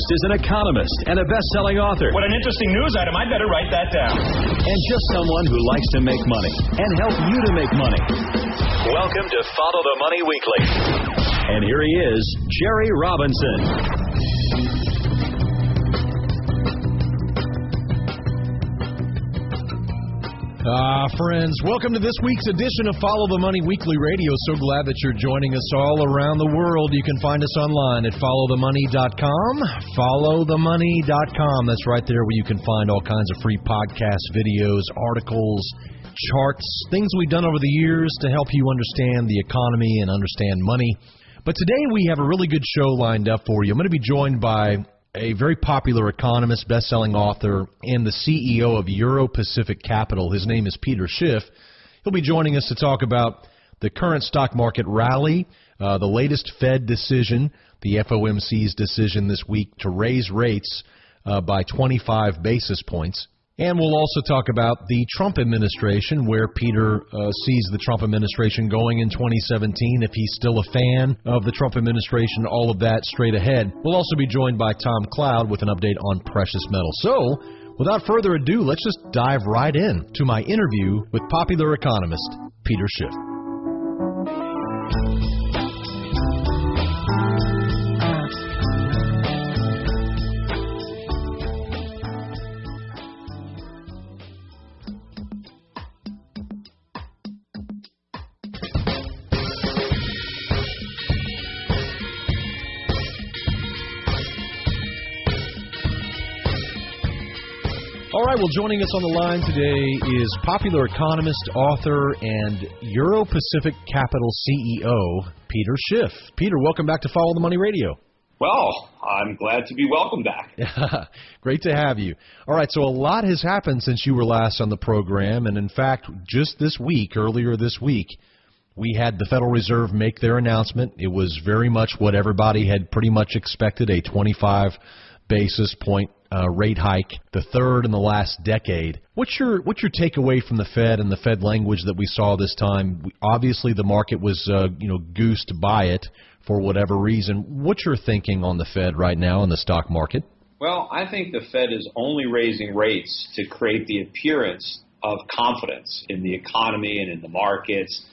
is an economist and a best-selling author. What an interesting news item. I better write that down. And just someone who likes to make money and help you to make money. Welcome to Follow the Money Weekly. And here he is, Jerry Robinson. Friends, welcome to this week's edition of Follow the Money Weekly Radio. So glad that you're joining us all around the world. You can find us online at followthemoney.com. Followthemoney.com. That's right there where you can find all kinds of free podcasts, videos, articles, charts, things we've done over the years to help you understand the economy and understand money. But today we have a really good show lined up for you. I'm going to be joined by a very popular economist, best-selling author, and the CEO of Euro-Pacific Capital. His name is Peter Schiff. He'll be joining us to talk about the current stock market rally, the latest Fed decision, the FOMC's decision this week to raise rates by 25 basis points. And we'll also talk about the Trump administration, where Peter sees the Trump administration going in 2017, if he's still a fan of the Trump administration, all of that straight ahead. We'll also be joined by Tom Cloud with an update on precious metals. So, without further ado, let's just dive right in to my interview with popular economist Peter Schiff. All right, well, joining us on the line today is popular economist, author, and Euro-Pacific Capital CEO, Peter Schiff. Peter, welcome back to Follow the Money Radio. Well, I'm glad to be welcomed back. Great to have you. All right, so a lot has happened since you were last on the program, and in fact, just this week, earlier this week, we had the Federal Reserve make their announcement. It was very much what everybody had pretty much expected, a 25 basis point rate hike, the third in the last decade. What's your takeaway from the Fed and the Fed language that we saw this time? Obviously, the market was goosed by it for whatever reason. What's your thinking on the Fed right now in the stock market? Well, I think the Fed is only raising rates to create the appearance of confidence in the economy and in the markets.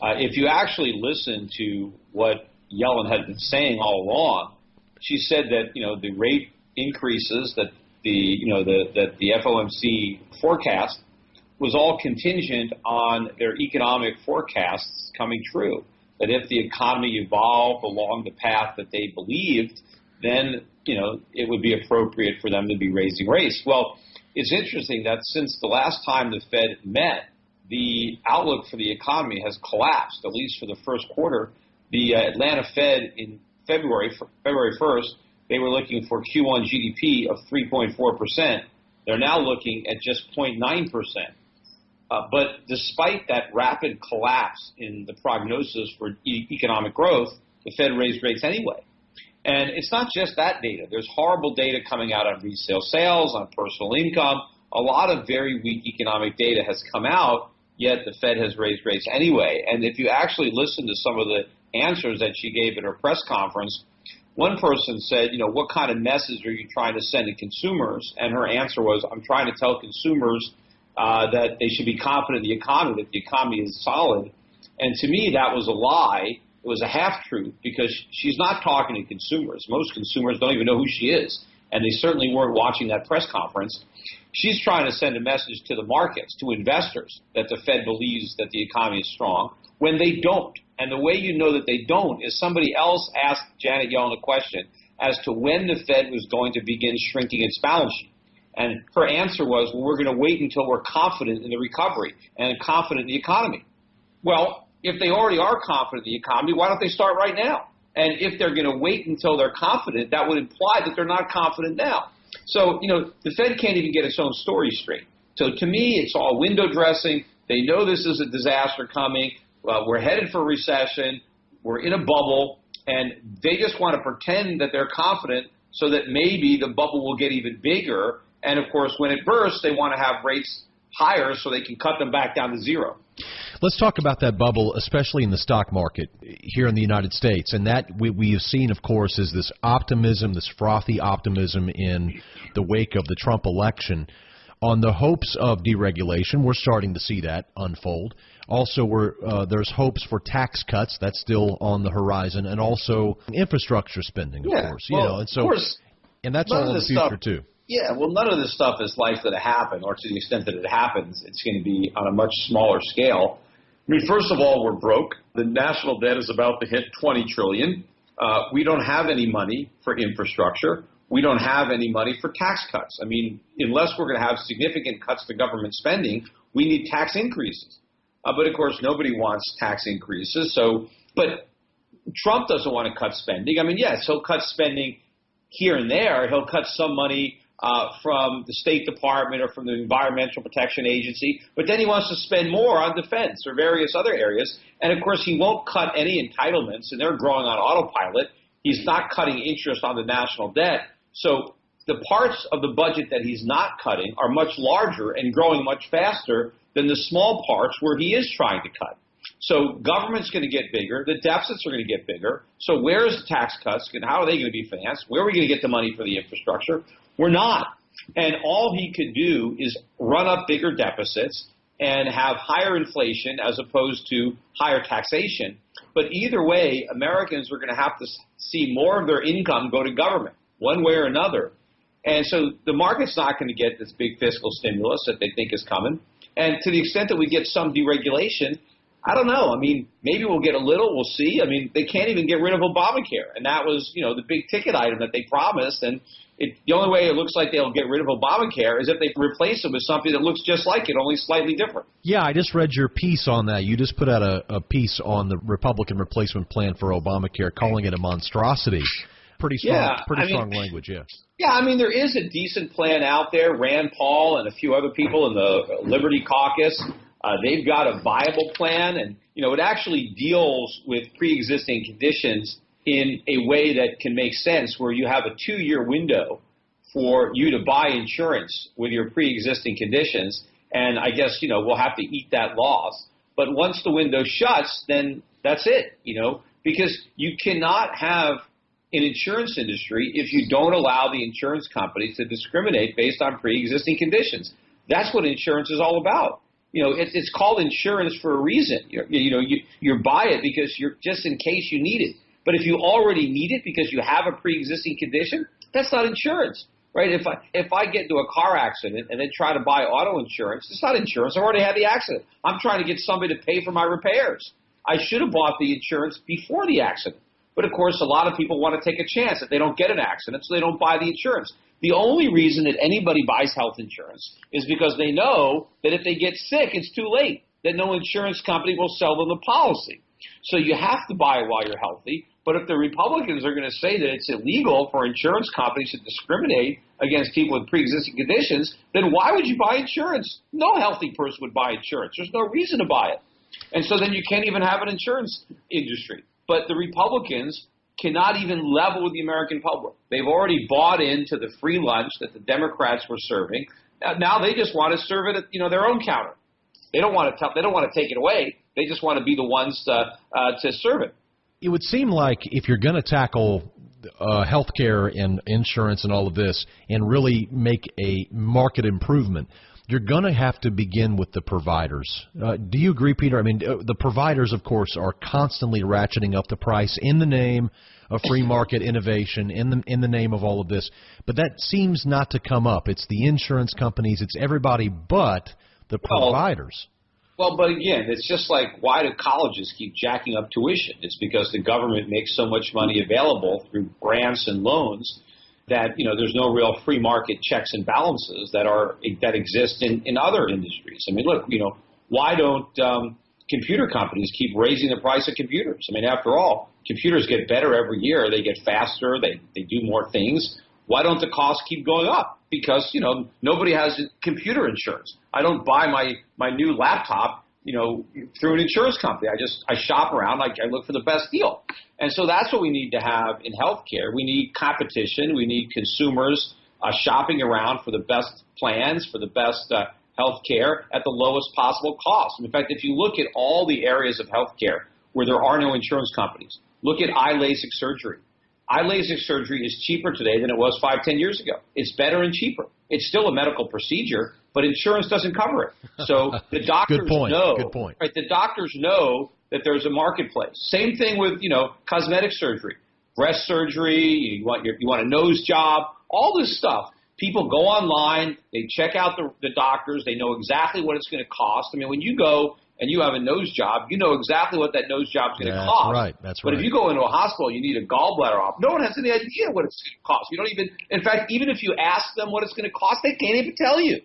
If you actually listen to what Yellen had been saying all along, she said that the rate increases that the FOMC forecast was all contingent on their economic forecasts coming true. That if the economy evolved along the path that they believed, then it would be appropriate for them to be raising rates. Well, it's interesting that since the last time the Fed met, the outlook for the economy has collapsed, at least for the first quarter. The Atlanta Fed in February 1st, they were looking for Q1 GDP of 3.4%. They're now looking at just 0.9%. But despite that rapid collapse in the prognosis for economic growth, the Fed raised rates anyway. And it's not just that data. There's horrible data coming out on resale sales, on personal income. A lot of very weak economic data has come out, yet the Fed has raised rates anyway. And if you actually listen to some of the answers that she gave at her press conference, one person said, what kind of message are you trying to send to consumers? And her answer was, I'm trying to tell consumers that they should be confident in the economy, that the economy is solid. And to me, that was a lie. It was a half-truth because she's not talking to consumers. Most consumers don't even know who she is, and they certainly weren't watching that press conference. She's trying to send a message to the markets, to investors, that the Fed believes that the economy is strong, when they don't. And the way you know that they don't is somebody else asked Janet Yellen a question as to when the Fed was going to begin shrinking its balance sheet. And her answer was, well, we're going to wait until we're confident in the recovery and confident in the economy. Well, if they already are confident in the economy, why don't they start right now? And if they're going to wait until they're confident, that would imply that they're not confident now. So, the Fed can't even get its own story straight. So to me, it's all window dressing. They know this is a disaster coming. We're headed for a recession. We're in a bubble. And they just want to pretend that they're confident so that maybe the bubble will get even bigger. And, of course, when it bursts, they want to have rates higher so they can cut them back down to zero. Let's talk about that bubble, especially in the stock market here in the United States. And that we have seen, of course, is this optimism, this frothy optimism in the wake of the Trump election. On the hopes of deregulation, we're starting to see that unfold. Also, there's hopes for tax cuts. That's still on the horizon. And also infrastructure spending, of course. Well, and so, of course, and that's all in the future, too. Yeah, well, none of this stuff is likely to happen, or to the extent that it happens, it's going to be on a much smaller scale. I mean, first of all, we're broke. The national debt is about to hit $20 trillion. We don't have any money for infrastructure. We don't have any money for tax cuts. I mean, unless we're going to have significant cuts to government spending, we need tax increases. But, of course, nobody wants tax increases. But Trump doesn't want to cut spending. I mean, yes, he'll cut spending here and there. He'll cut some money from the State Department or from the Environmental Protection Agency, but then he wants to spend more on defense or various other areas. And, of course, he won't cut any entitlements, and they're growing on autopilot. He's not cutting interest on the national debt. So the parts of the budget that he's not cutting are much larger and growing much faster than the small parts where he is trying to cut. So government's going to get bigger. The deficits are going to get bigger. So where is the tax cuts, and how are they going to be financed? Where are we going to get the money for the infrastructure? We're not. And all he could do is run up bigger deficits and have higher inflation as opposed to higher taxation. But either way, Americans are going to have to see more of their income go to government, one way or another. And so the market's not going to get this big fiscal stimulus that they think is coming. And to the extent that we get some deregulation, I don't know. I mean, maybe we'll get a little. We'll see. I mean, they can't even get rid of Obamacare. And that was, the big ticket item that they promised. And the only way it looks like they'll get rid of Obamacare is if they replace it with something that looks just like it, only slightly different. Yeah, I just read your piece on that. You just put out a piece on the Republican replacement plan for Obamacare, calling it a monstrosity. Pretty strong language, yeah. Yeah, I mean, there is a decent plan out there. Rand Paul and a few other people in the Liberty Caucus, they've got a viable plan, and it actually deals with pre-existing conditions in a way that can make sense, where you have a 2-year window for you to buy insurance with your pre-existing conditions, and I guess we'll have to eat that loss. But once the window shuts, then that's it, because you cannot have an insurance industry if you don't allow the insurance companies to discriminate based on pre-existing conditions. That's what insurance is all about. It's called insurance for a reason. You buy it because you're just in case you need it. But if you already need it because you have a pre-existing condition, that's not insurance, right? If I get into a car accident and then try to buy auto insurance, it's not insurance. I've already had the accident. I'm trying to get somebody to pay for my repairs. I should have bought the insurance before the accident. But, of course, a lot of people want to take a chance that they don't get an accident, so they don't buy the insurance. The only reason that anybody buys health insurance is because they know that if they get sick, it's too late, that no insurance company will sell them the policy. So you have to buy it while you're healthy. But if the Republicans are going to say that it's illegal for insurance companies to discriminate against people with pre-existing conditions, then why would you buy insurance? No healthy person would buy insurance. There's no reason to buy it. And so then you can't even have an insurance industry. But the Republicans cannot even level with the American public. They've already bought into the free lunch that the Democrats were serving. Now they just want to serve it at their own counter. They don't want to take it away. They just want to be the ones to serve it. It would seem like if you're going to tackle healthcare and insurance and all of this and really make a market improvement, you're going to have to begin with the providers. Do you agree, Peter? I mean, the providers, of course, are constantly ratcheting up the price in the name of free market innovation, in the name of all of this. But that seems not to come up. It's the insurance companies. It's everybody but the providers. Well, but again, it's just like, why do colleges keep jacking up tuition? It's because the government makes so much money available through grants and loans that there's no real free market checks and balances that exist in other industries. I mean, look, why don't computer companies keep raising the price of computers? I mean, after all, computers get better every year. They get faster. They do more things. Why don't the costs keep going up? Because nobody has computer insurance. I don't buy my new laptop through an insurance company. I shop around. I look for the best deal. And so that's what we need to have in healthcare. We need competition. We need consumers shopping around for the best plans, for the best health care at the lowest possible cost. In fact, if you look at all the areas of health care where there are no insurance companies, look at eye LASIK surgery. Eye LASIK surgery is cheaper today than it was 5-10 years ago. It's better and cheaper. It's still a medical procedure, but insurance doesn't cover it. So the doctors know. Good point. Right, the doctors know that there's a marketplace. Same thing with, cosmetic surgery, breast surgery, you want a nose job, all this stuff. People go online, they check out the doctors, they know exactly what it's going to cost. I mean, when you go and you have a nose job, you know exactly what that nose job is going to cost. That's right. But if you go into a hospital, you need a gallbladder off. No one has any idea what it's going to cost. You don't even, in fact, even if you ask them what it's going to cost, they can't even tell you.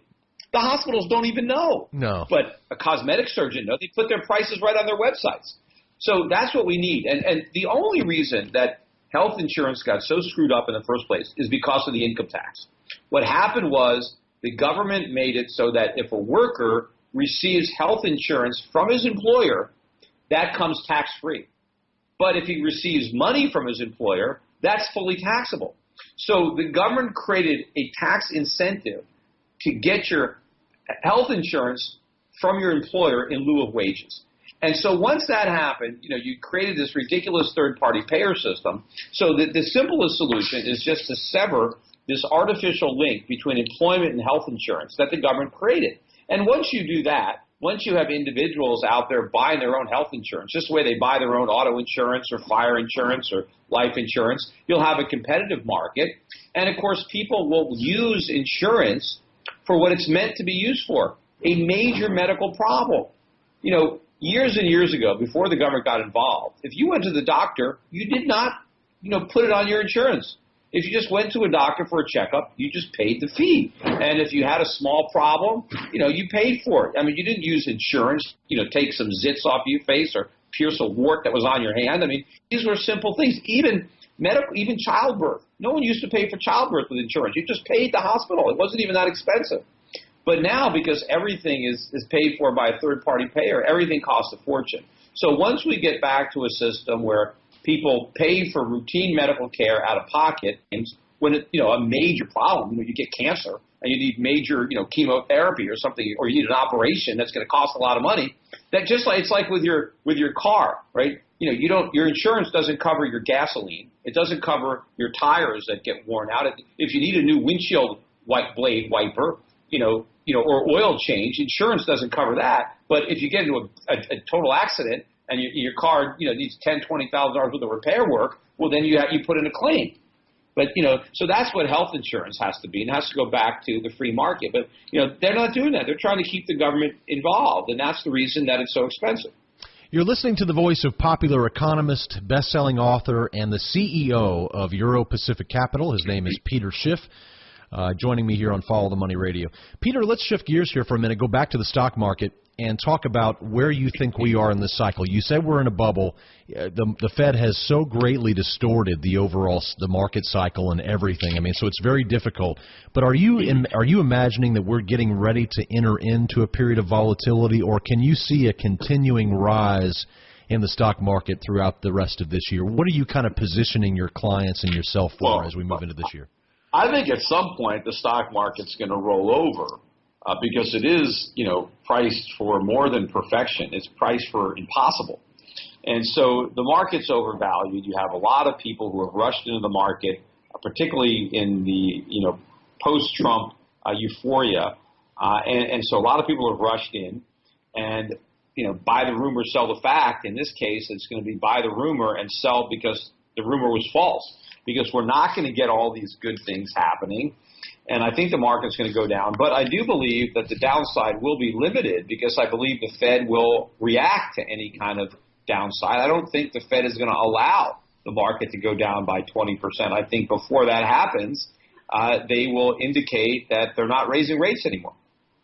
The hospitals don't even know. No. But a cosmetic surgeon knows. They put their prices right on their websites. So that's what we need. And the only reason that health insurance got so screwed up in the first place is because of the income tax. What happened was the government made it so that if a worker receives health insurance from his employer, that comes tax-free. But if he receives money from his employer, that's fully taxable. So the government created a tax incentive to get your health insurance from your employer in lieu of wages. And so once that happened, you created this ridiculous third-party payer system. So the simplest solution is just to sever this artificial link between employment and health insurance that the government created. And once you do that, once you have individuals out there buying their own health insurance, just the way they buy their own auto insurance or fire insurance or life insurance, you'll have a competitive market. And, of course, people will use insurance for what it's meant to be used for, a major medical problem. Years and years ago, before the government got involved, if you went to the doctor, you did not, put it on your insurance. If you just went to a doctor for a checkup, you just paid the fee. And if you had a small problem, you paid for it. I mean, you didn't use insurance, take some zits off your face or pierce a wart that was on your hand. I mean, these were simple things. Even childbirth. No one used to pay for childbirth with insurance. You just paid the hospital. It wasn't even that expensive. But now, because everything is paid for by a third-party payer, everything costs a fortune. So once we get back to a system where people pay for routine medical care out of pocket, and when a major problem, you get cancer and you need major, chemotherapy or something, or you need an operation that's going to cost a lot of money. That just like it's like with your car, right? Your insurance doesn't cover your gasoline. It doesn't cover your tires that get worn out. If you need a new windshield blade wiper, or oil change, insurance doesn't cover that. But if you get into a total accident and your car, needs $10,000, $20,000 worth of repair work, well, then you put in a claim. But, so that's what health insurance has to be, and it has to go back to the free market. But, they're not doing that. They're trying to keep the government involved, and that's the reason that it's so expensive. You're listening to the voice of popular economist, best-selling author, and the CEO of Euro Pacific Capital. His name is Peter Schiff. Joining me here on Follow the Money Radio. Peter, let's shift gears here for a minute, go back to the stock market, and talk about where you think we are in this cycle. You said we're in a bubble. The Fed has so greatly distorted the market cycle and everything. I mean, so it's very difficult. But are you imagining that we're getting ready to enter into a period of volatility, or can you see a continuing rise in the stock market throughout the rest of this year? What are you kind of positioning your clients and yourself for as we move into this year? I think at some point the stock market's going to roll over because it is, priced for more than perfection. It's priced for impossible. And so the market's overvalued. You have a lot of people who have rushed into the market, particularly in the, post-Trump euphoria. And so a lot of people have rushed in and, buy the rumor, sell the fact. In this case, it's going to be buy the rumor and sell because the rumor was false. Because we're not going to get all these good things happening. And I think the market's going to go down. But I do believe that the downside will be limited because I believe the Fed will react to any kind of downside. I don't think the Fed is going to allow the market to go down by 20%. I think before that happens, they will indicate that they're not raising rates anymore.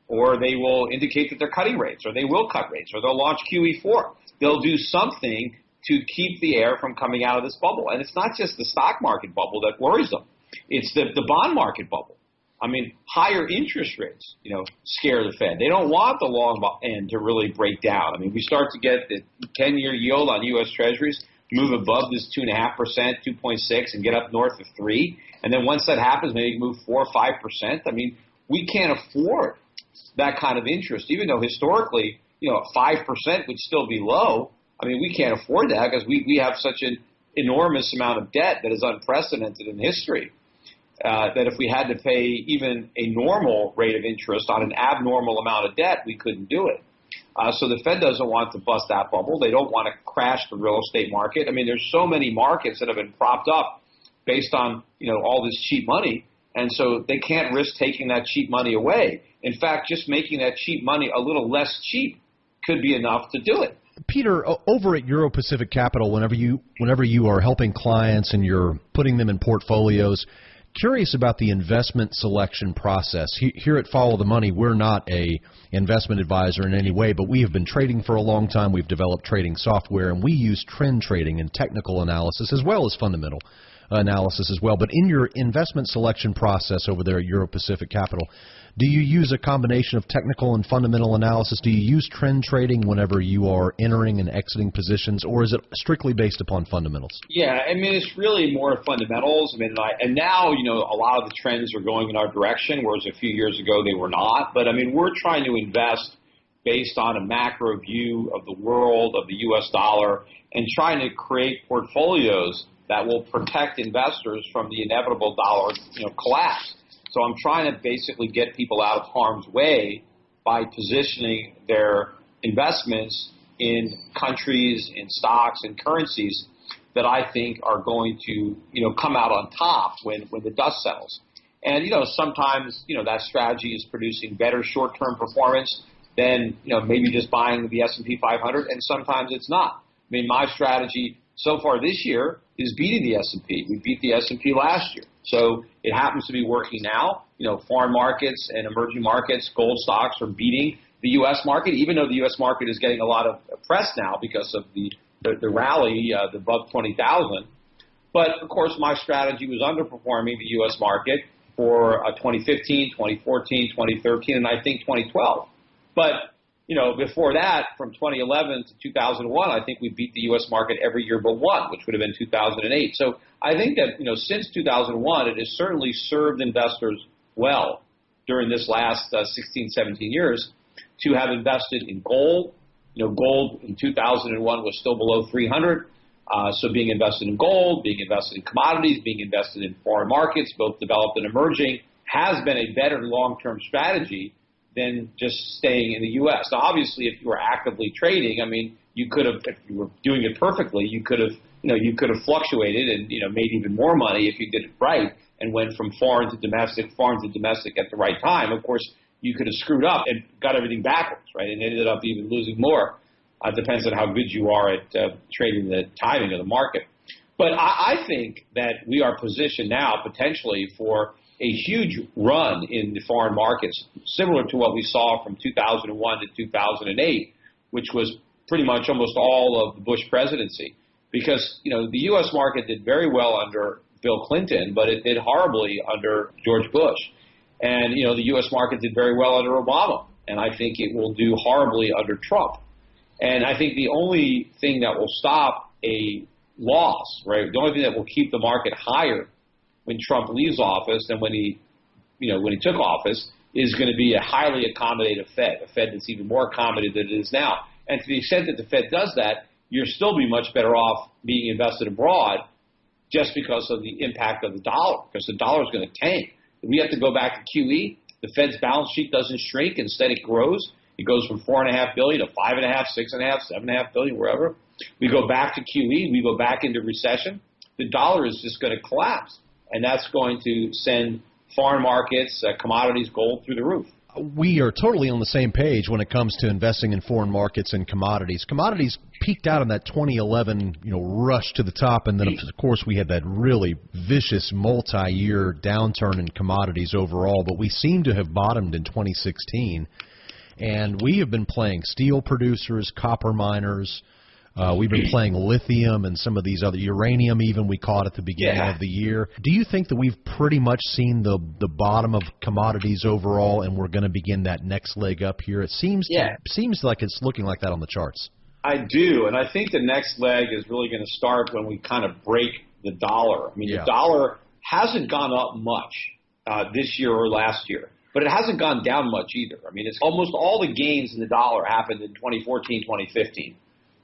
Or they will indicate that they're cutting rates, or they will cut rates, or they'll launch QE4. They'll do something to keep the air from coming out of this bubble. And it's not just the stock market bubble that worries them. It's the bond market bubble. I mean, higher interest rates, scare the Fed. They don't want the long end to really break down. I mean, we start to get the 10-year yield on U.S. Treasuries move above this 2.5%, 2.6, and get up north of 3. And then once that happens, maybe move 4 or 5%. I mean, we can't afford that kind of interest, even though historically, 5% would still be low. I mean, we can't afford that because we have such an enormous amount of debt that is unprecedented in history. That if we had to pay even a normal rate of interest on an abnormal amount of debt, we couldn't do it. So the Fed doesn't want to bust that bubble. They don't want to crash the real estate market. I mean, there's so many markets that have been propped up based on, all this cheap money. And so they can't risk taking that cheap money away. In fact, just making that cheap money a little less cheap could be enough to do it. Peter, over at Euro Pacific Capital, whenever you are helping clients and you're putting them in portfolios, curious about the investment selection process. Here at Follow the Money, we're not a investment advisor in any way, but we have been trading for a long time. We've developed trading software, and we use trend trading and technical analysis as well as fundamental analysis as well. But in your investment selection process over there at Euro Pacific Capital, do you use a combination of technical and fundamental analysis? Do you use trend trading whenever you are entering and exiting positions, or is it strictly based upon fundamentals? Yeah, I mean, it's really more fundamentals. I mean, and now, a lot of the trends are going in our direction, whereas a few years ago they were not. But, I mean, we're trying to invest based on a macro view of the world, of the U.S. dollar, and trying to create portfolios that will protect investors from the inevitable dollar, collapse. So I'm trying to basically get people out of harm's way by positioning their investments in countries, in stocks, and currencies that I think are going to, come out on top when the dust settles. And, sometimes, that strategy is producing better short-term performance than, maybe just buying the S&P 500, and sometimes it's not. I mean, my strategy so far this year is beating the S&P. We beat the S&P last year. So it happens to be working now. Foreign markets and emerging markets, gold stocks are beating the U.S. market, even though the U.S. market is getting a lot of press now because of the rally, the above 20,000. But, of course, my strategy was underperforming the U.S. market for 2015, 2014, 2013, and I think 2012. But before that, from 2011 to 2001, I think we beat the U.S. market every year but one, which would have been 2008. So I think that, since 2001, it has certainly served investors well during this last 16, 17 years to have invested in gold. Gold in 2001 was still below 300. So being invested in gold, being invested in commodities, being invested in foreign markets, both developed and emerging, has been a better long-term strategy than just staying in the U.S. Now, obviously, if you were actively trading, I mean, you could have, if you were doing it perfectly, you could have fluctuated and, made even more money if you did it right and went from foreign to domestic at the right time. Of course, you could have screwed up and got everything backwards, right, and ended up even losing more. It depends on how good you are at trading the timing of the market. But I think that we are positioned now potentially for a huge run in the foreign markets, similar to what we saw from 2001 to 2008, which was pretty much almost all of the Bush presidency. Because, the U.S. market did very well under Bill Clinton, but it did horribly under George Bush. And, the U.S. market did very well under Obama, and I think it will do horribly under Trump. And I think the only thing that will stop a loss, right, the only thing that will keep the market higher when Trump leaves office than when he took office is going to be a highly accommodative Fed, a Fed that's even more accommodative than it is now. And to the extent that the Fed does that, you'll still be much better off being invested abroad just because of the impact of the dollar, because the dollar is going to tank. If we have to go back to QE, the Fed's balance sheet doesn't shrink. Instead, it grows. It goes from $4.5 billion to $5.5, $6.5, $7.5 billion, wherever. We go back to QE. We go back into recession. The dollar is just going to collapse. And that's going to send foreign markets, commodities, gold through the roof. We are totally on the same page when it comes to investing in foreign markets and commodities. Commodities peaked out in that 2011, rush to the top, and then of course we had that really vicious multi-year downturn in commodities overall. But we seem to have bottomed in 2016, and we have been playing steel producers, copper miners. We've been playing lithium and some of these other uranium even we caught at the beginning of the year. Do you think that we've pretty much seen the bottom of commodities overall and we're going to begin that next leg up here? It seems like it's looking like that on the charts. I do, and I think the next leg is really going to start when we kind of break the dollar. I mean, the dollar hasn't gone up much this year or last year. but it hasn't gone down much either. I mean, it's almost all the gains in the dollar happened in 2014, 2015.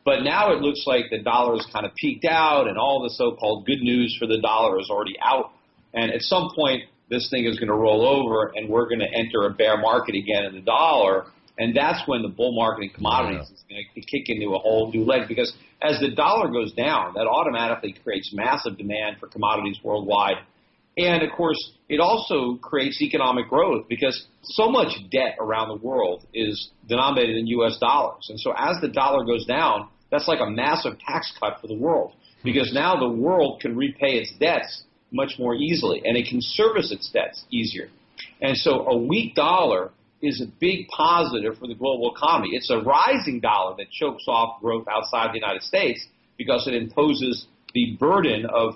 But now it looks like the dollar has kind of peaked out, and all the so-called good news for the dollar is already out. And at some point, this thing is going to roll over, and we're going to enter a bear market again in the dollar. And that's when the bull market in commodities is going to kick into a whole new leg, because as the dollar goes down, that automatically creates massive demand for commodities worldwide. And, of course, it also creates economic growth because so much debt around the world is denominated in U.S. dollars. And so as the dollar goes down, that's like a massive tax cut for the world, because now the world can repay its debts much more easily, and it can service its debts easier. And so a weak dollar is a big positive for the global economy. It's a rising dollar that chokes off growth outside the United States because it imposes the burden of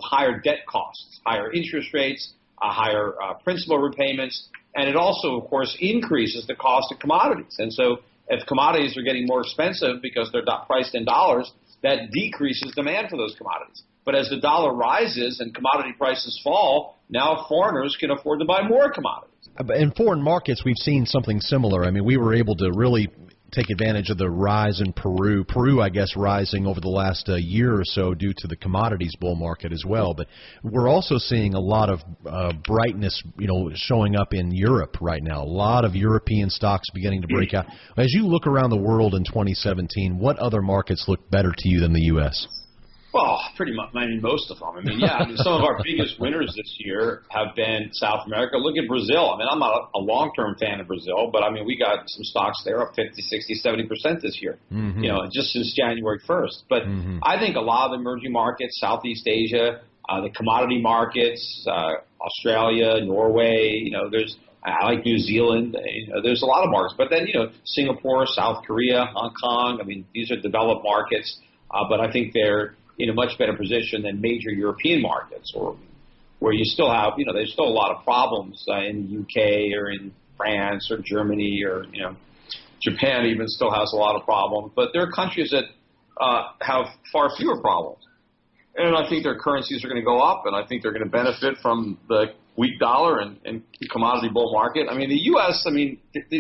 higher debt costs, higher interest rates, higher principal repayments, and it also, of course, increases the cost of commodities. And so if commodities are getting more expensive because they're priced in dollars, that decreases demand for those commodities. But as the dollar rises and commodity prices fall, now foreigners can afford to buy more commodities. In foreign markets, we've seen something similar. I mean, we were able to really take advantage of the rise in Peru. Peru, I guess, rising over the last year or so due to the commodities bull market as well. But we're also seeing a lot of brightness, showing up in Europe right now. A lot of European stocks beginning to break out. As you look around the world in 2017, what other markets look better to you than the U.S.? Well, pretty much. I mean, most of them. Some of our biggest winners this year have been South America. Look at Brazil. I mean, I'm not a long-term fan of Brazil, but, we got some stocks there up 50, 60, 70% this year, just since January 1st. But I think a lot of the emerging markets, Southeast Asia, the commodity markets, Australia, Norway, I like New Zealand. There's a lot of markets. But then, Singapore, South Korea, Hong Kong, these are developed markets, but I think they're in a much better position than major European markets, or where you still have, there's still a lot of problems in the UK or in France or Germany or, Japan even still has a lot of problems. But there are countries that have far fewer problems. And I think their currencies are going to go up, and I think they're going to benefit from the weak dollar and commodity bull market. The U.S.,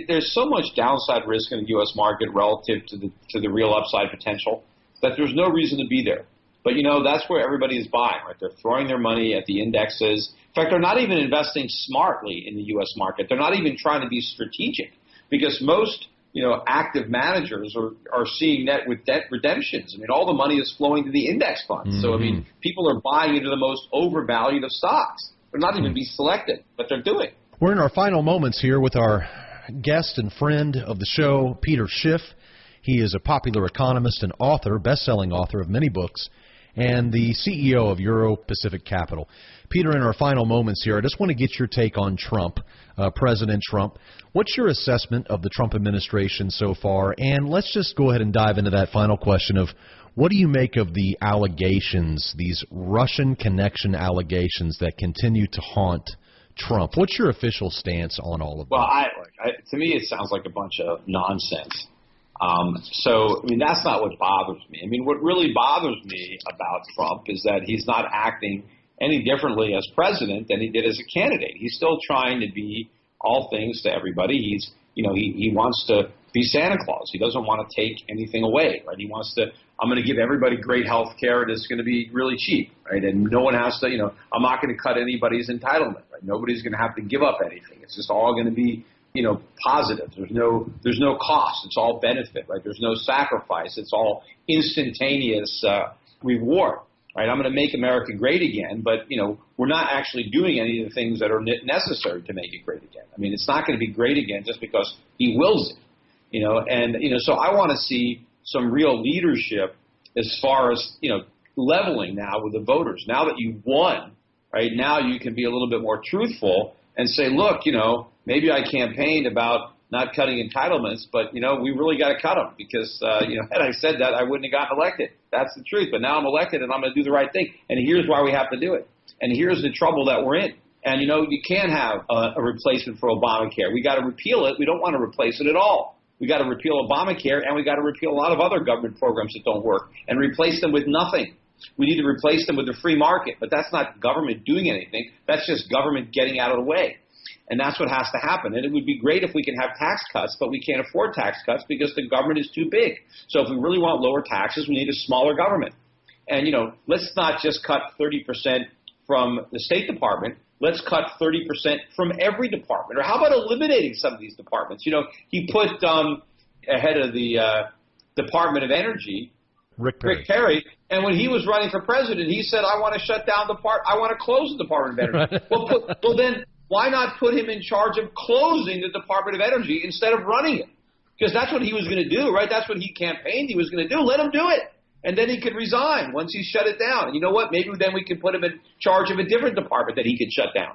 there's so much downside risk in the U.S. market relative to the real upside potential that there's no reason to be there. But, that's where everybody is buying, right? They're throwing their money at the indexes. In fact, they're not even investing smartly in the U.S. market. They're not even trying to be strategic, because most, active managers are seeing net with debt redemptions. All the money is flowing to the index funds. So, people are buying into the most overvalued of stocks. They're not even being selective, but they're doing. We're in our final moments here with our guest and friend of the show, Peter Schiff. He is a popular economist and author, best-selling author of many books, and the CEO of Euro-Pacific Capital. Peter, in our final moments here, I just want to get your take on Trump, President Trump. What's your assessment of the Trump administration so far? And let's just go ahead and dive into that final question of what do you make of the allegations, these Russian connection allegations that continue to haunt Trump? What's your official stance on all of that? Well, to me, it sounds like a bunch of nonsense. That's not what bothers me. What really bothers me about Trump is that he's not acting any differently as president than he did as a candidate. He's still trying to be all things to everybody. He wants to be Santa Claus. He doesn't want to take anything away, right? He wants to, I'm going to give everybody great health care, and it's going to be really cheap, right? And no one has to, I'm not going to cut anybody's entitlement, right? Nobody's going to have to give up anything. It's just all going to be positive. There's no cost. It's all benefit, right? There's no sacrifice. It's all instantaneous reward, right? I'm going to make America great again, but, we're not actually doing any of the things that are necessary to make it great again. It's not going to be great again just because he wills it, so I want to see some real leadership as far as, leveling now with the voters. Now that you've won, right, now you can be a little bit more truthful and say, look, maybe I campaigned about not cutting entitlements, but, we really got to cut them because, had I said that, I wouldn't have gotten elected. That's the truth. But now I'm elected and I'm going to do the right thing. And here's why we have to do it. And here's the trouble that we're in. And, you can't have a replacement for Obamacare. We got to repeal it. We don't want to replace it at all. We got to repeal Obamacare, and we got to repeal a lot of other government programs that don't work and replace them with nothing. We need to replace them with the free market, but that's not government doing anything. That's just government getting out of the way. And that's what has to happen. And it would be great if we can have tax cuts, but we can't afford tax cuts because the government is too big. So if we really want lower taxes, we need a smaller government. And, let's not just cut 30% from the State Department. Let's cut 30% from every department. Or how about eliminating some of these departments? He put ahead of the Department of Energy, Rick Perry, and when he was running for president, he said, I want to shut down I want to close the Department of Energy. Well, then why not put him in charge of closing the Department of Energy instead of running it? Because that's what he was going to do, right? That's what he campaigned he was going to do. Let him do it. And then he could resign once he shut it down. And you know what? Maybe then we can put him in charge of a different department that he could shut down.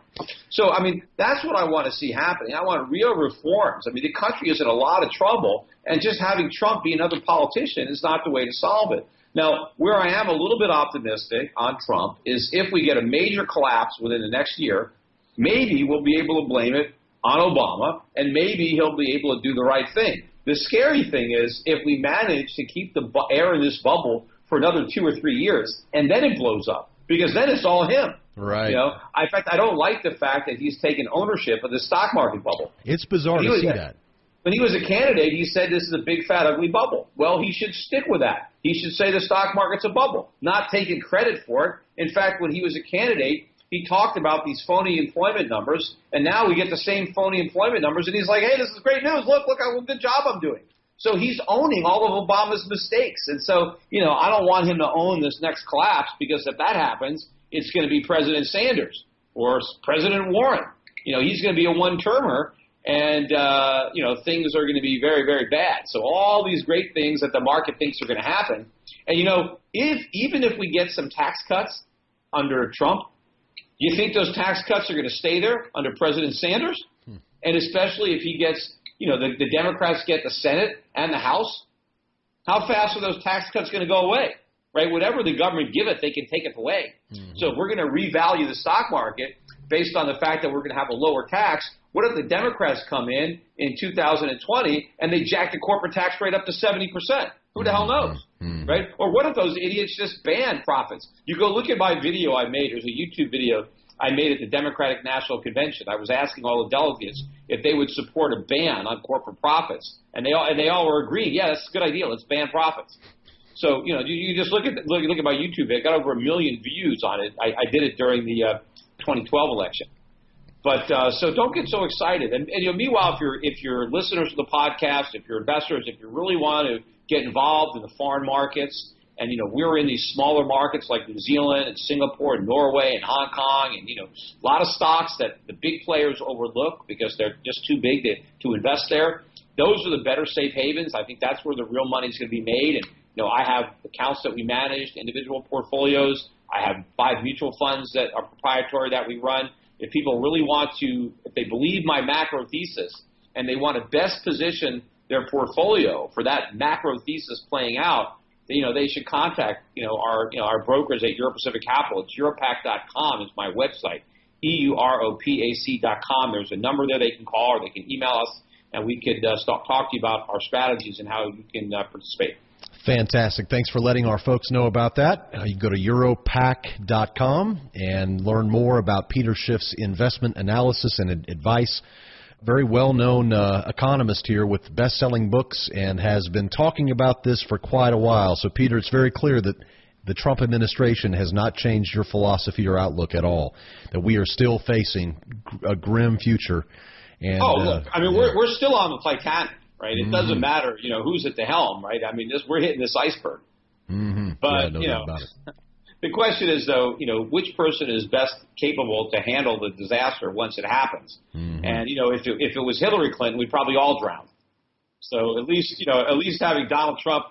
So, that's what I want to see happening. I want real reforms. The country is in a lot of trouble, and just having Trump be another politician is not the way to solve it. Now, where I am a little bit optimistic on Trump is if we get a major collapse within the next year, maybe we'll be able to blame it on Obama, and maybe he'll be able to do the right thing. The scary thing is if we manage to keep the air in this bubble for another 2 or 3 years, and then it blows up, because then it's all him. Right. In fact, I don't like the fact that he's taken ownership of the stock market bubble. It's bizarre to see that. When he was a candidate, he said this is a big, fat, ugly bubble. Well, he should stick with that. He should say the stock market's a bubble, not taking credit for it. In fact, when he was a candidate, he talked about these phony employment numbers, and now we get the same phony employment numbers, and he's like, hey, this is great news. Look how good job I'm doing. So he's owning all of Obama's mistakes. And so, I don't want him to own this next collapse, because if that happens, it's going to be President Sanders or President Warren. He's going to be a one-termer, and, things are going to be very, very bad. So all these great things that the market thinks are going to happen. And, even if we get some tax cuts under Trump, do you think those tax cuts are going to stay there under President Sanders? And especially if he gets, the Democrats get the Senate and the House, how fast are those tax cuts going to go away? Right? Whatever the government give it, they can take it away. Mm-hmm. So if we're going to revalue the stock market based on the fact that we're going to have a lower tax, what if the Democrats come in 2020 and they jack the corporate tax rate up to 70%? Who the hell knows, right? Or what if those idiots just ban profits? You go look at my video I made. There's a YouTube video I made at the Democratic National Convention. I was asking all the delegates if they would support a ban on corporate profits, and they all were agreeing. Yeah, that's a good idea. Let's ban profits. So you just look at my YouTube video. I got over 1 million views on it. I did it during the 2012 election. But so don't get so excited. And meanwhile, if you're listeners to the podcast, if you're investors, if you really want to get involved in the foreign markets, and we're in these smaller markets like New Zealand and Singapore and Norway and Hong Kong, and a lot of stocks that the big players overlook because they're just too big to invest there. Those are the better safe havens. I think that's where the real money is going to be made. And I have accounts that we manage, individual portfolios. I have 5 mutual funds that are proprietary that we run. If people really want to, if they believe my macro thesis and they want to best position their portfolio for that macro thesis playing out, they should contact our brokers at Euro Pacific Capital. It's Europac.com is my website, EUROPAC.com. There's a number there they can call, or they can email us, and we could talk to you about our strategies and how you can participate. Fantastic. Thanks for letting our folks know about that. You can go to Europac.com and learn more about Peter Schiff's investment analysis and advice. Very well-known economist here with best-selling books and has been talking about this for quite a while. So, Peter, it's very clear that the Trump administration has not changed your philosophy or outlook at all, that we are still facing a grim future. And, look, we're still on the Titanic. Right, it doesn't matter, who's at the helm, right? We're hitting this iceberg. Mm-hmm. But the question is, though, which person is best capable to handle the disaster once it happens? Mm-hmm. And if it was Hillary Clinton, we'd probably all drown. So at least having Donald Trump,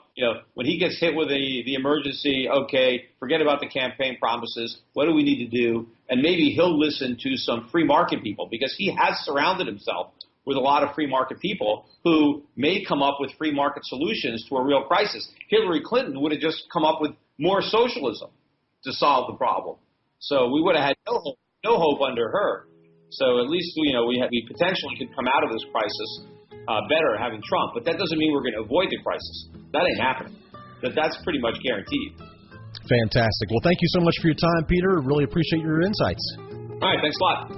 when he gets hit with the emergency, okay, forget about the campaign promises. What do we need to do? And maybe he'll listen to some free market people, because he has surrounded himself with a lot of free market people who may come up with free market solutions to a real crisis. Hillary Clinton would have just come up with more socialism to solve the problem. So we would have had no hope under her. So at least we potentially could come out of this crisis better having Trump. But that doesn't mean we're going to avoid the crisis. That ain't happening. That's pretty much guaranteed. Fantastic. Well, thank you so much for your time, Peter. Really appreciate your insights. All right. Thanks a lot.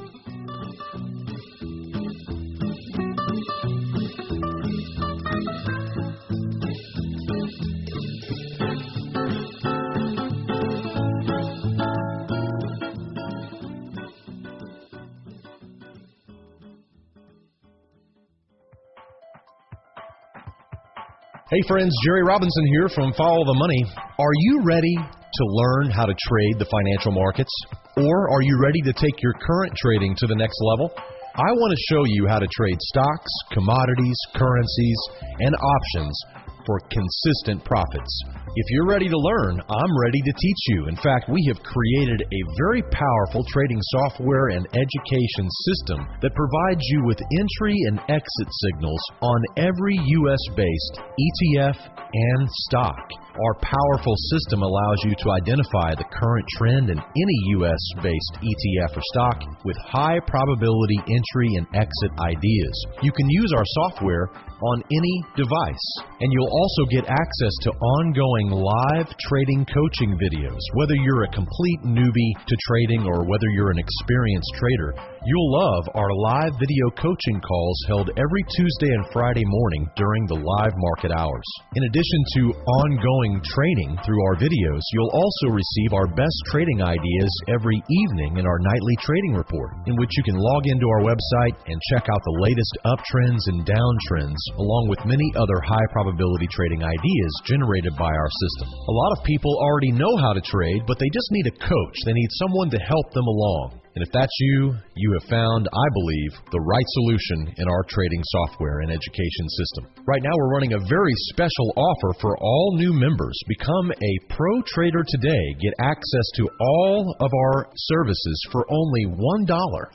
Hey friends, Jerry Robinson here from Follow the Money. Are you ready to learn how to trade the financial markets? Or are you ready to take your current trading to the next level? I want to show you how to trade stocks, commodities, currencies, and options for consistent profits. If you're ready to learn, I'm ready to teach you. In fact, we have created a very powerful trading software and education system that provides you with entry and exit signals on every U.S.-based ETF and stock. Our powerful system allows you to identify the current trend in any U.S.-based ETF or stock with high probability entry and exit ideas. You can use our software on any device, and you'll also get access to ongoing live trading coaching videos. Whether you're a complete newbie to trading or whether you're an experienced trader, you'll love our live video coaching calls held every Tuesday and Friday morning during the live market hours. In addition to ongoing training through our videos, you'll also receive our best trading ideas every evening in our nightly trading report, in which you can log into our website and check out the latest uptrends and downtrends, along with many other high probability trading ideas generated by our system. A lot of people already know how to trade, but they just need a coach. They need someone to help them along. And if that's you, you have found, I believe, the right solution in our trading software and education system. Right now, we're running a very special offer for all new members. Become a pro trader today. Get access to all of our services for only $1.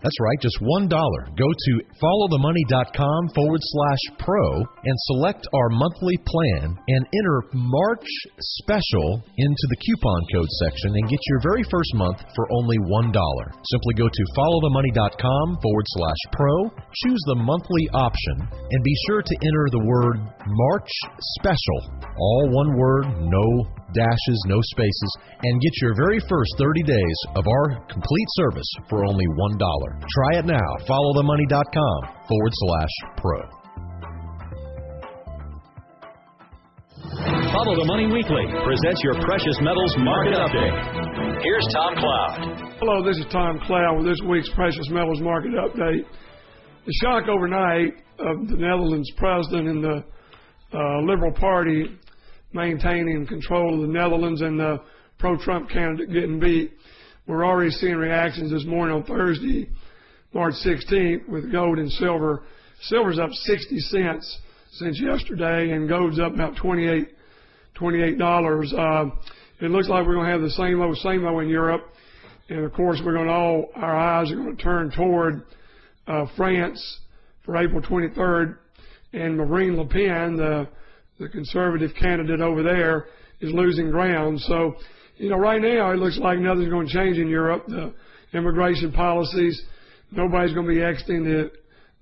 That's right, just $1. Go to followthemoney.com/pro and select our monthly plan and enter March Special into the coupon code section and get your very first month for only $1. Simply go to followthemoney.com/pro, choose the monthly option, and be sure to enter the word March Special, all one word, no dashes, no spaces, and get your very first 30 days of our complete service for only $1. Try it now, followthemoney.com/pro. Follow the Money Weekly presents your precious metals market update. Here's Tom Cloud. Hello, this is Tom Cloud with this week's Precious Metals Market Update. The shock overnight of the Netherlands president and the Liberal Party maintaining control of the Netherlands and the pro-Trump candidate getting beat. We're already seeing reactions this morning on Thursday, March 16th, with gold and silver. Silver's up 60 cents since yesterday, and gold's up about $28. It looks like we're going to have the same old in Europe. And, of course, our eyes are going to turn toward France for April 23rd. And Marine Le Pen, the conservative candidate over there, is losing ground. So, right now it looks like nothing's going to change in Europe. The immigration policies, nobody's going to be exiting the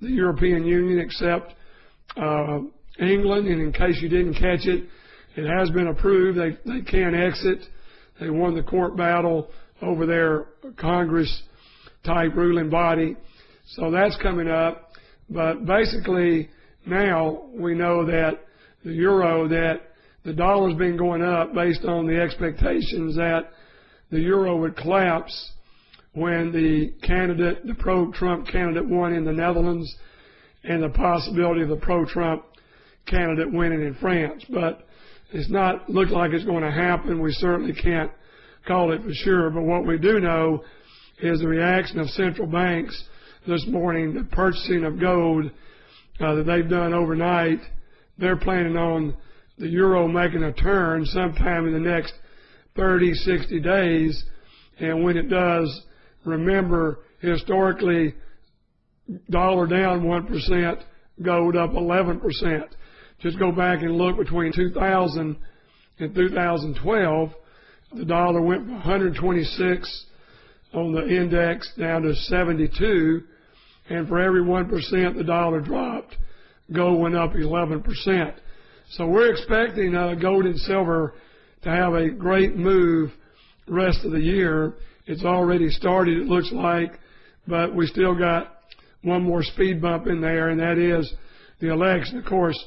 European Union except England. And in case you didn't catch it, it has been approved. They can exit. They won the court battle over their Congress-type ruling body. So that's coming up. But basically, now we know that the dollar's been going up based on the expectations that the euro would collapse when the pro-Trump candidate won in the Netherlands, and the possibility of the pro-Trump candidate winning in France. But it's not look like it's going to happen. We certainly can't call it for sure. But what we do know is the reaction of central banks this morning, the purchasing of gold that they've done overnight. They're planning on the euro making a turn sometime in the next 30, 60 days. And when it does, remember, historically, dollar down 1%, gold up 11%. Just go back and look between 2000 and 2012, the dollar went from 126 on the index down to 72, and for every 1% the dollar dropped, gold went up 11%. So we're expecting gold and silver to have a great move the rest of the year. It's already started, it looks like, but we still got one more speed bump in there, and that is the election. Of course,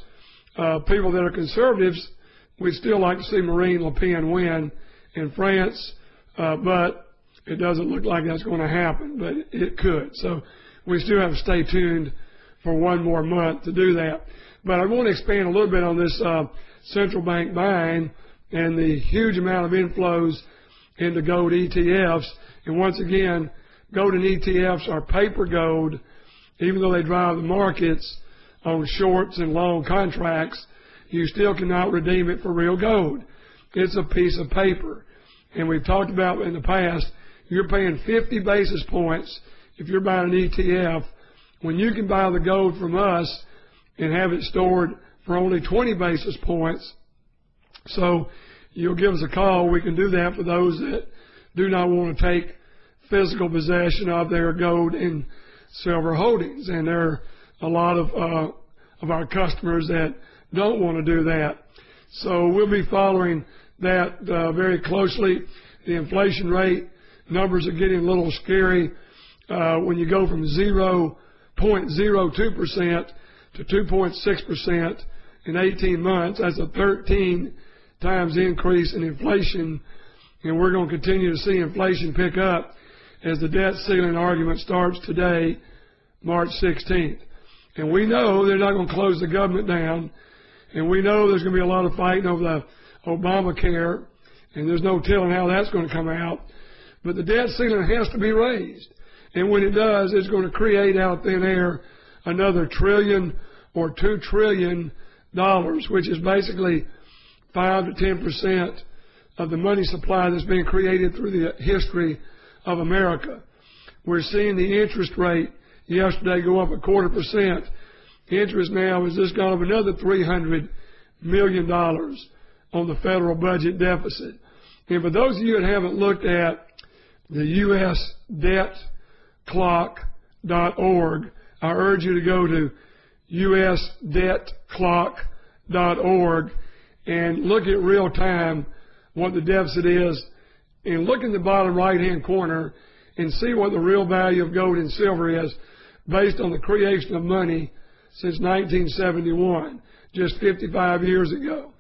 people that are conservatives, we'd still like to see Marine Le Pen win in France, but it doesn't look like that's going to happen, but it could. So we still have to stay tuned for one more month to do that. But I want to expand a little bit on this central bank buying and the huge amount of inflows into gold ETFs. And once again, gold and ETFs are paper gold, even though they drive the markets on shorts and long contracts. You still cannot redeem it for real gold. It's a piece of paper. And we've talked about in the past, you're paying 50 basis points if you're buying an ETF, when you can buy the gold from us and have it stored for only 20 basis points. So you'll give us a call. We can do that for those that do not want to take physical possession of their gold and silver holdings. And there are a lot of our customers that don't want to do that. So we'll be following that very closely. The inflation rate numbers are getting a little scary when you go from 0.02% to 2.6% in 18 months. That's a 13 times increase in inflation, and we're going to continue to see inflation pick up as the debt ceiling argument starts today, March 16th. And we know they're not going to close the government down, and we know there's going to be a lot of fighting over the Obamacare, and there's no telling how that's going to come out. But the debt ceiling has to be raised. And when it does, it's going to create out of thin air another trillion or $2 trillion, which is basically 5 to 10% of the money supply that's been created through the history of America. We're seeing the interest rate yesterday go up 0.25%. Interest now has just gone up another $300 million on the federal budget deficit. And for those of you that haven't looked at the USDebtClock.org, I urge you to go to USDebtClock.org and look at real time what the deficit is, and look in the bottom right-hand corner and see what the real value of gold and silver is based on the creation of money since 1971, just 55 years ago.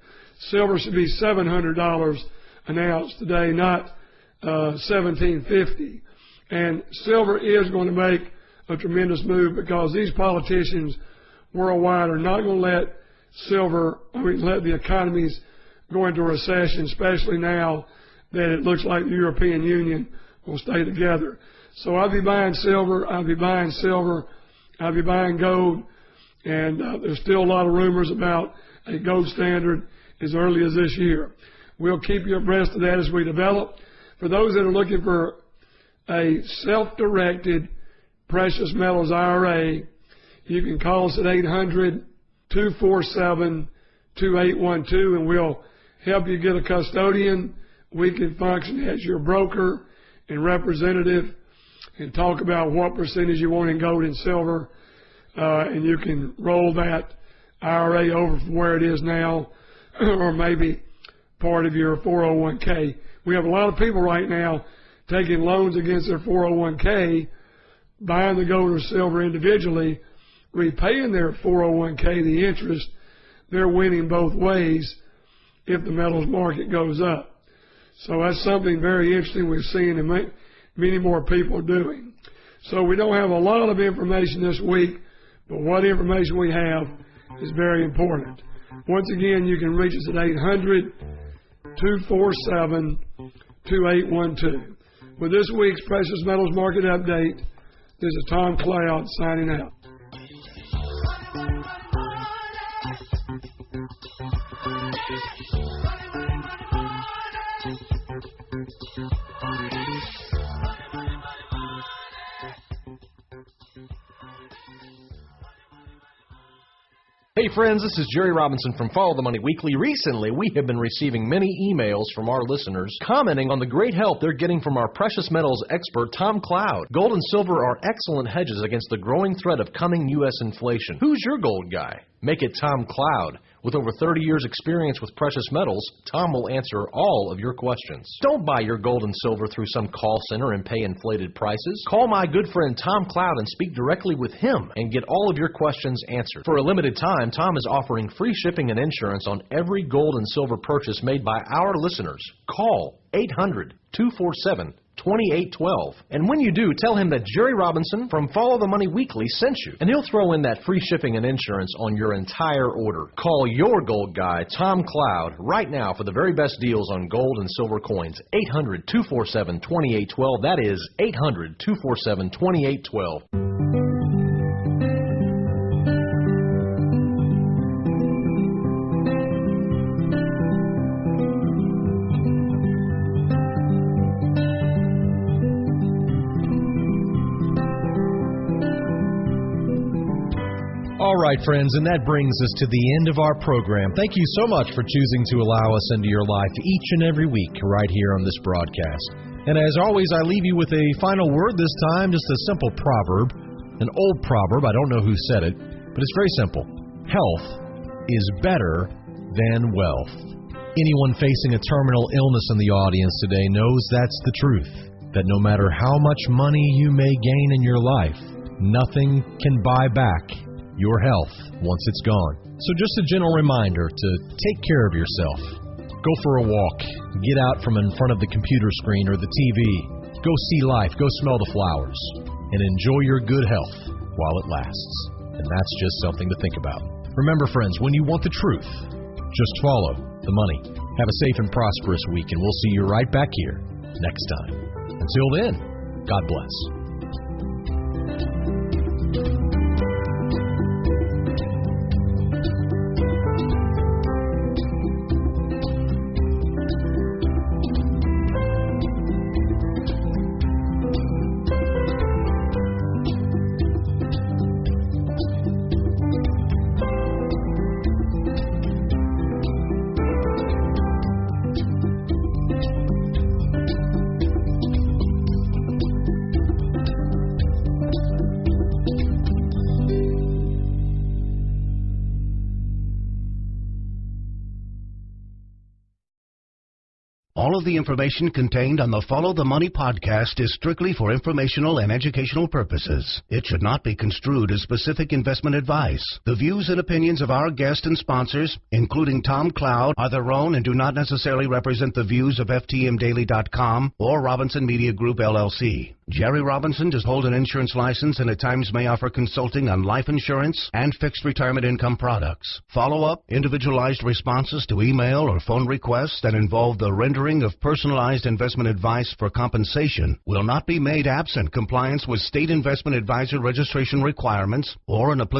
Silver should be $700 an ounce today, not $1,750. And silver is going to make a tremendous move because these politicians worldwide are not going to let let the economies go into a recession, especially now that it looks like the European Union will stay together. So I'll be buying silver, I'll be buying gold, and there's still a lot of rumors about a gold standard as early as this year. We'll keep you abreast of that as we develop. For those that are looking for a self-directed precious metals IRA, you can call us at 800-247-2812, and we'll help you get a custodian. We can function as your broker and representative and talk about what percentage you want in gold and silver, and you can roll that IRA over from where it is now, or maybe part of your 401k. We have a lot of people right now taking loans against their 401k, buying the gold or silver individually, repaying their 401k, the interest. They're winning both ways if the metals market goes up. So that's something very interesting we've seen and many more people doing. So we don't have a lot of information this week, but what information we have is very important. Once again, you can reach us at 800-247-2812. With this week's Precious Metals Market Update, this is Tom Cloud signing out. Hey friends, this is Jerry Robinson from Follow the Money Weekly. Recently, we have been receiving many emails from our listeners commenting on the great help they're getting from our precious metals expert, Tom Cloud. Gold and silver are excellent hedges against the growing threat of coming U.S. inflation. Who's your gold guy? Make it Tom Cloud. With over 30 years' experience with precious metals, Tom will answer all of your questions. Don't buy your gold and silver through some call center and pay inflated prices. Call my good friend Tom Cloud and speak directly with him and get all of your questions answered. For a limited time, Tom is offering free shipping and insurance on every gold and silver purchase made by our listeners. Call 800-247-2812. 2812. And when you do, tell him that Jerry Robinson from Follow the Money Weekly sent you, and he'll throw in that free shipping and insurance on your entire order. Call your gold guy, Tom Cloud, right now for the very best deals on gold and silver coins. 800-247-2812. That is 800-247-2812. All right, friends, and that brings us to the end of our program. Thank you so much for choosing to allow us into your life each and every week right here on this broadcast. And as always, I leave you with a final word this time, just a simple proverb, an old proverb. I don't know who said it, but it's very simple. Health is better than wealth. Anyone facing a terminal illness in the audience today knows that's the truth, that no matter how much money you may gain in your life, nothing can buy back your health once it's gone. So just a gentle reminder to take care of yourself. Go for a walk. Get out from in front of the computer screen or the TV. Go see life. Go smell the flowers. And enjoy your good health while it lasts. And that's just something to think about. Remember, friends, when you want the truth, just follow the money. Have a safe and prosperous week, and we'll see you right back here next time. Until then, God bless. All of the information contained on the Follow the Money podcast is strictly for informational and educational purposes. It should not be construed as specific investment advice. The views and opinions of our guests and sponsors, including Tom Cloud, are their own and do not necessarily represent the views of FTMDaily.com or Robinson Media Group, LLC. Jerry Robinson does hold an insurance license and at times may offer consulting on life insurance and fixed retirement income products. Follow-up, individualized responses to email or phone requests that involve the rendering of personalized investment advice for compensation will not be made absent compliance with state investment advisor registration requirements or an applicable